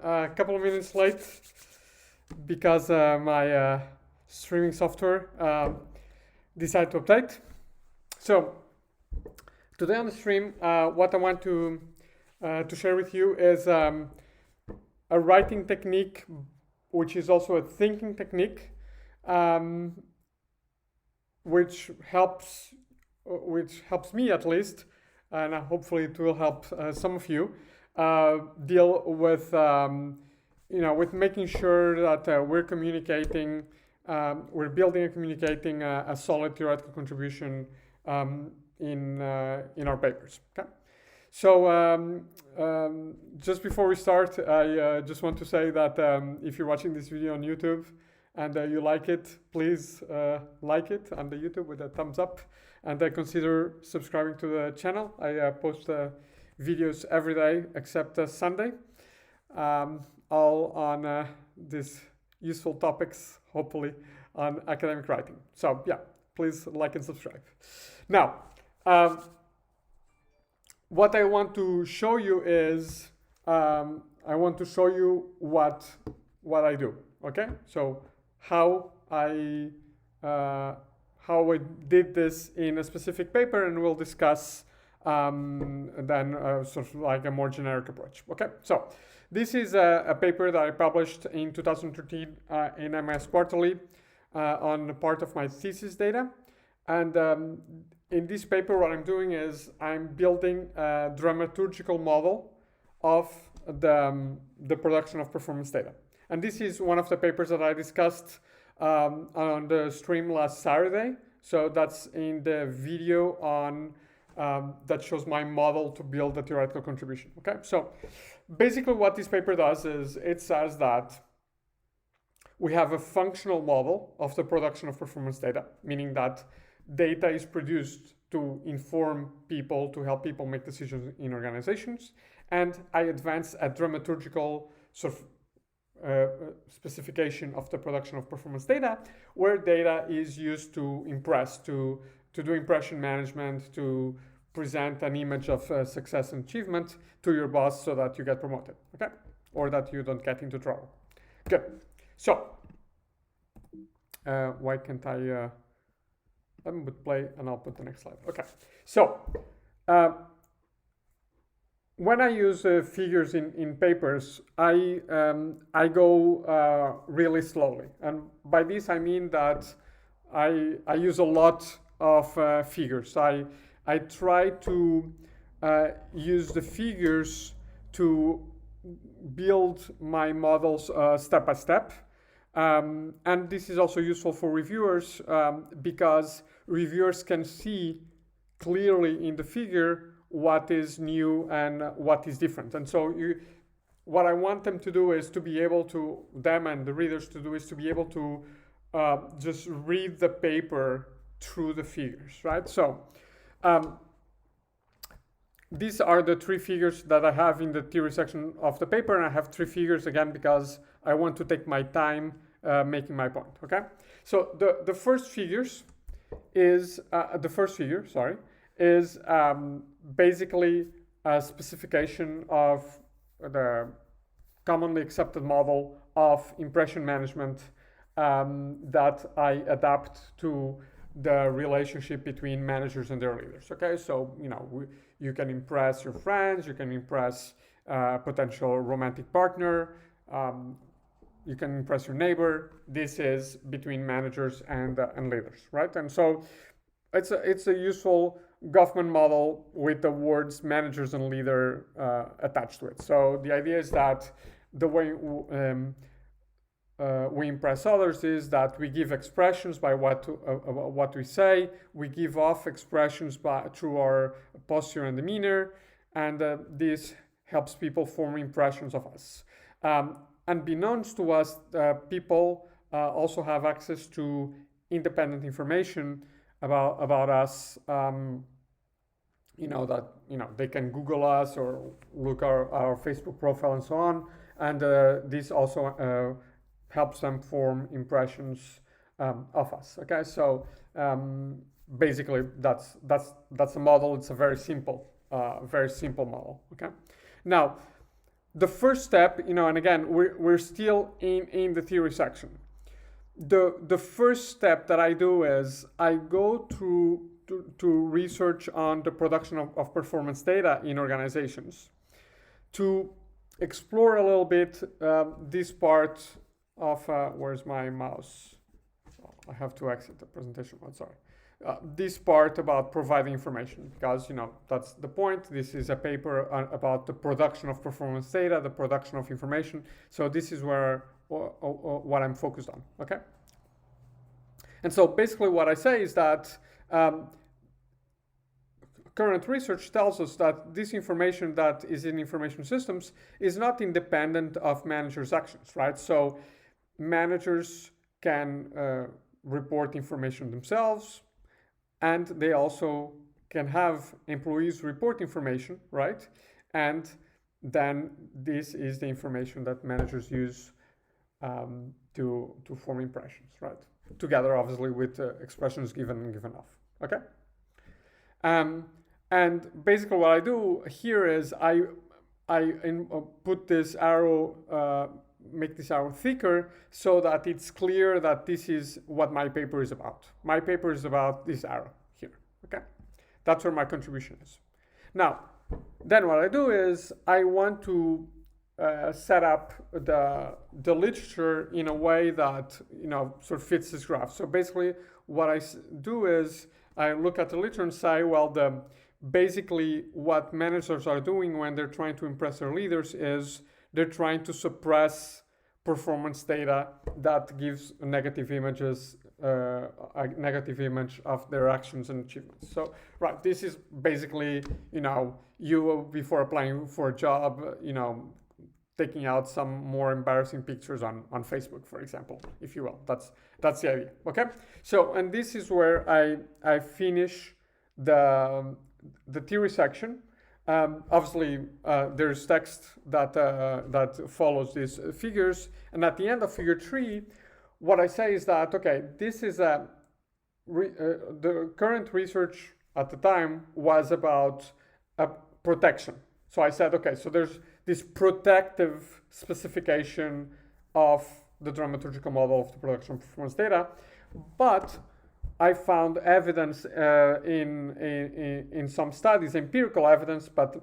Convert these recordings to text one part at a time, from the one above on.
a couple of minutes late because my streaming software decided to update. So today on the stream, what I want to share with you is a writing technique, which is also a thinking technique, which helps me at least, and hopefully it will help some of you deal with with making sure that we're communicating, we're building and communicating a solid theoretical contribution in our papers. Okay. So just before we start, I just want to say that if you're watching this video on YouTube and you like it, please like it on the YouTube with a thumbs up, and consider subscribing to the channel. I post videos every day except Sunday, all on these useful topics, hopefully on academic writing. So yeah, please like and subscribe. Now, what I want to show you is I want to show you what I do. Okay, so how I did this in a specific paper, and we'll discuss then sort of like a more generic approach. Okay, so this is a paper that I published in 2013 in MIS Quarterly on part of my thesis data. And in this paper, what I'm doing is I'm building a dramaturgical model of the production of performance data. And this is one of the papers that I discussed on the stream last Saturday. So that's in the video on that shows my model to build a theoretical contribution. Okay, so basically what this paper does is it says that we have a functional model of the production of performance data, meaning that data is produced to inform people, to help people make decisions in organizations. And I advance a dramaturgical sort of specification of the production of performance data, where data is used to impress, to do impression management, to present an image of success and achievement to your boss so that you get promoted, okay? Or that you don't get into trouble. Good. So, why can't I, let me play and I'll put the next slide. Okay. So, when I use figures in papers, I go really slowly. And by this, I mean that I use a lot of figures. I try to use the figures to build my models step by step. And this is also useful for reviewers because reviewers can see clearly in the figure what is new and what is different. And so what I want them to do is to be able to, them and the readers to do is to be able to just read the paper through the figures, right? So these are the three figures that I have in the theory section of the paper, and I have three figures again because I want to take my time making my point, okay? So the first figure is basically a specification of the commonly accepted model of impression management that I adapt to the relationship between managers and their leaders. Okay, so you can impress your friends, you can impress a potential romantic partner, you can impress your neighbor. This is between managers and leaders, right? And so it's a useful Goffman model with the words managers and leader attached to it. So the idea is that the way we impress others is that we give expressions by what we say. We give off expressions through our posture and demeanor, and this helps people form impressions of us. Unbeknownst to us, people also have access to independent information about us. They can Google us or look our Facebook profile and so on, and this also helps them form impressions of us. Okay, so basically that's a model. It's a very simple model. Okay, now the first step, and again, we're still in the theory section. The first step that I do is I go to research on the production of performance data in organizations to explore a little bit this part of, where's my mouse? Oh, I have to exit the presentation mode, sorry. This part about providing information, because that's the point. This is a paper about the production of performance data, the production of information. So this is where what I'm focused on. Okay. And so basically, what I say is that current research tells us that this information that is in information systems is not independent of managers' actions, right? So managers can report information themselves, and they also can have employees report information, right? And then this is the information that managers use to form impressions, right? Together, obviously, with expressions given and given off, okay? And basically what I do here is I put this arrow, make this arrow thicker so that it's clear that this is what my paper is about. My paper is about this arrow here, okay? That's where my contribution is. Now, then what I do is I want to set up the literature in a way that, sort of fits this graph. So basically what I do is I look at the literature and say, well, basically what managers are doing when they're trying to impress their leaders is they're trying to suppress performance data that gives negative images, a negative image of their actions and achievements. So, right, this is basically, you before applying for a job, taking out some more embarrassing pictures on Facebook, for example, if you will. That's the idea, okay? So, and this is where I finish the theory section. Obviously, there's text that follows these figures, and at the end of figure 3, what I say is that, okay, this is the current research at the time was about protection. So I said, okay, so there's this protective specification of the dramaturgical model of the production of performance data, but I found evidence in some studies, empirical evidence, but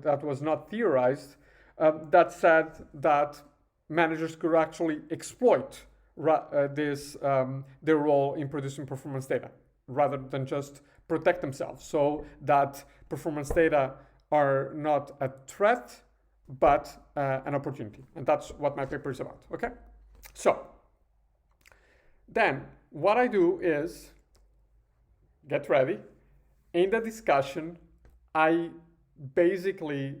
that was not theorized, that said that managers could actually exploit their role in producing performance data rather than just protect themselves, so that performance data are not a threat but an opportunity. And that's what my paper is about, okay? So then what I do is, get ready, in the discussion I basically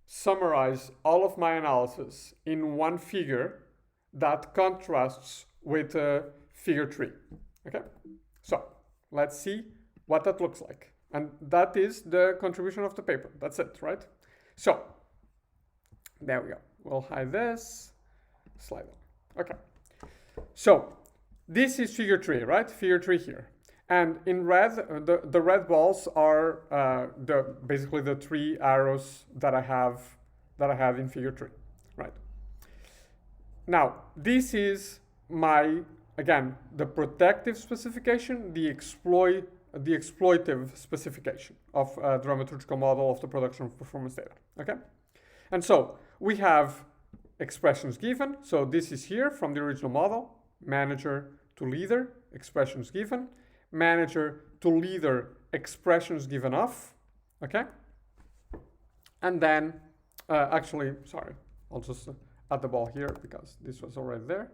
summarize all of my analysis in one figure that contrasts with figure 3, okay? So let's see what that looks like. And that is the contribution of the paper. That's it, right? So there we go. We'll hide this, slide on. Okay. So this is figure 3, right? Figure 3 here. And in red, the red balls are basically the 3 arrows that I have in figure 3, right? Now, this is again, the protective specification, the exploitive specification of a dramaturgical model of the production of performance data, okay? And so we have expressions given. So this is here from the original model, manager to leader, expressions given, manager to leader, expressions given off, okay? And then, actually, sorry, I'll just add the ball here because this was already there.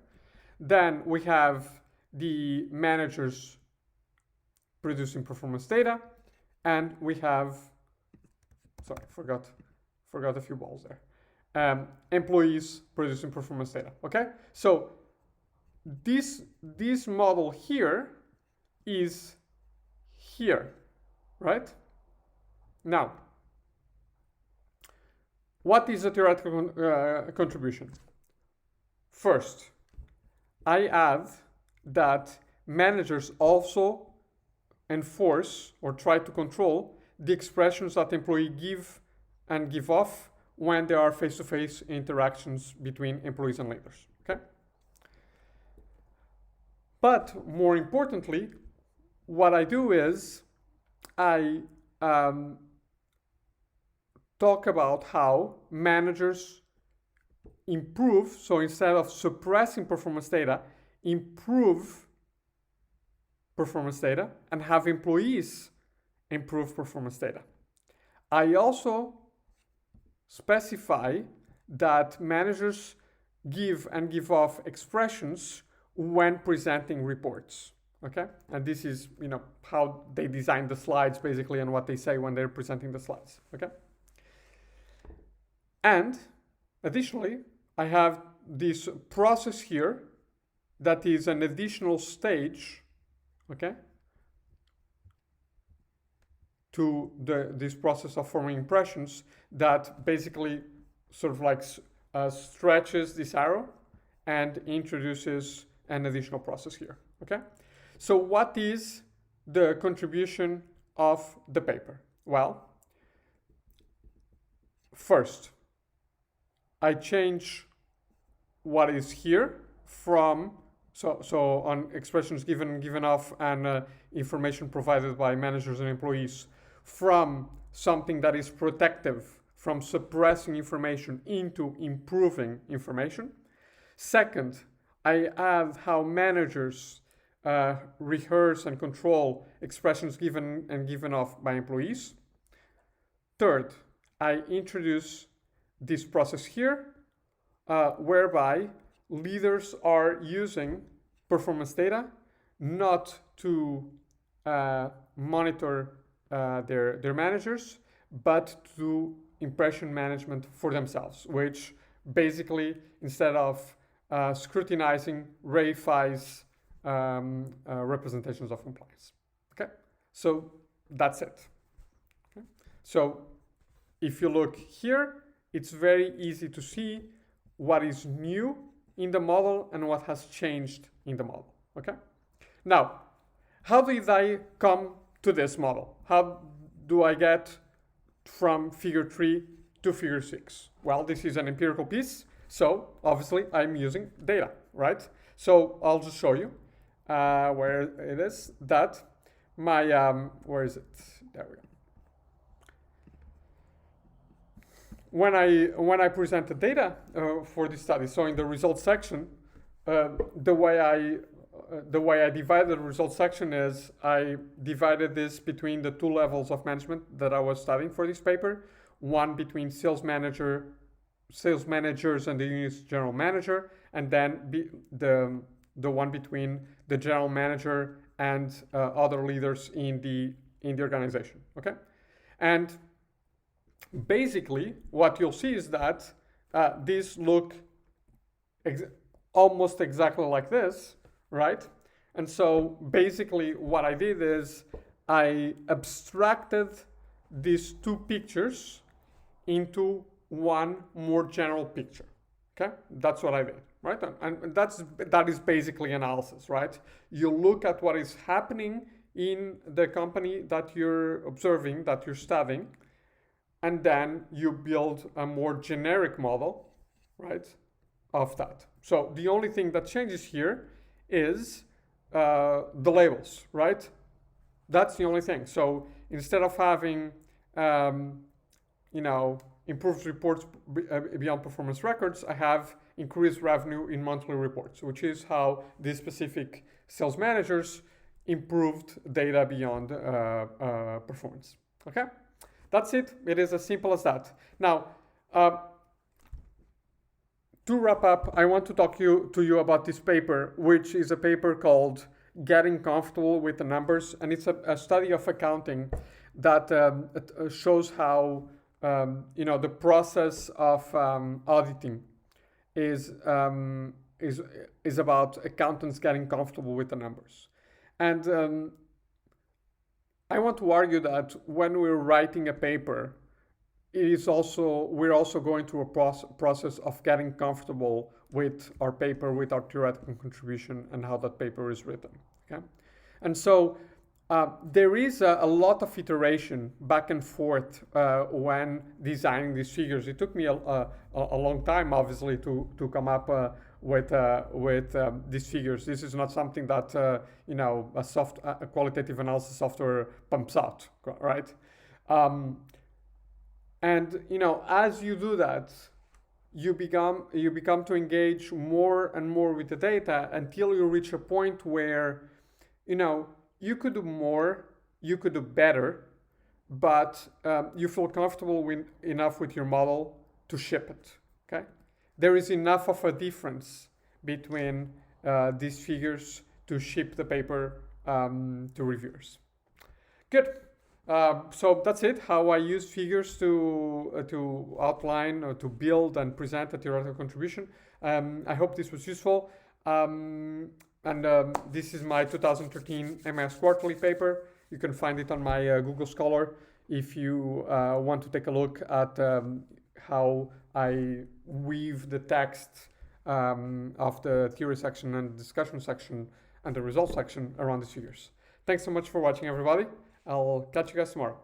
Then we have the managers producing performance data, and we have, sorry, forgot a few balls there. Employees producing performance data, okay? So this model here is here, right? Now, what is the theoretical contribution? First, I add that managers also enforce or try to control the expressions that employees give and give off when there are face-to-face interactions between employees and leaders. Okay. But more importantly, what I do is I talk about how managers improve. So instead of suppressing performance data, improve performance data and have employees improve performance data. I also specify that managers give off expressions when presenting reports. Okay, and this is how they design the slides basically, and what they say when they're presenting the slides. Okay, and additionally, I have this process here that is an additional stage, okay, to this process of forming impressions that basically sort of like stretches this arrow and introduces an additional process here. Okay, so what is the contribution of the paper? Well, first, I change what is here from so on expressions given off and information provided by managers and employees, from something that is protective, from suppressing information, into improving information. Second, I add how managers rehearse and control expressions given off by employees. Third, I introduce this process here, whereby leaders are using performance data not to monitor their managers, but to impression management for themselves, which basically, instead of scrutinizing, reifies representations of compliance. Okay, so that's it. Okay? So if you look here, it's very easy to see what is new in the model and what has changed in the model. Okay, now how did I come to this model? How do I get from figure 3 to figure 6? Well, this is an empirical piece, so obviously I'm using data, right? So I'll just show you where it is, that my where is it? There we go. When I present the data for this study, so in the results section, the way I divided the results section is I divided this between the two levels of management that I was studying for this paper. One between sales managers and the unit's general manager, and then the one between the general manager and other leaders in the organization. Okay, and basically, what you'll see is that these look almost exactly like this, right? And so basically what I did is I abstracted these two pictures into one more general picture. Okay, that's what I did, right? And that is basically analysis, right? You look at what is happening in the company that you're observing, that you're studying, and then you build a more generic model, right, of that. So the only thing that changes here is the labels, right? That's the only thing. So instead of having, improved reports beyond performance records, I have increased revenue in monthly reports, which is how these specific sales managers improved data beyond performance. Okay? That's it. It is as simple as that. Now, to wrap up, I want to talk to you about this paper, which is a paper called Getting Comfortable with the Numbers, and it's a study of accounting that shows how the process of auditing is about accountants getting comfortable with the numbers. And I want to argue that when we're writing a paper, we're also going through a process of getting comfortable with our paper, with our theoretical contribution, and how that paper is written. Okay, and so There is a lot of iteration back and forth when designing these figures. It took me a long time, obviously, to come up with these figures. This is not something that a qualitative analysis software pumps out, right? And as you do that, you become to engage more and more with the data until you reach a point where you could do more, you could do better, but you feel comfortable enough with your model to ship it. Okay, there is enough of a difference between these figures to ship the paper to reviewers. Good. So that's it. How I use figures to outline or to build and present a theoretical contribution. I hope this was useful. This is my 2013 MIS quarterly paper. You can find it on my Google Scholar if you want to take a look at how I weave the text of the theory section and discussion section and the results section around these figures. Thanks so much for watching, everybody. I'll catch you guys tomorrow.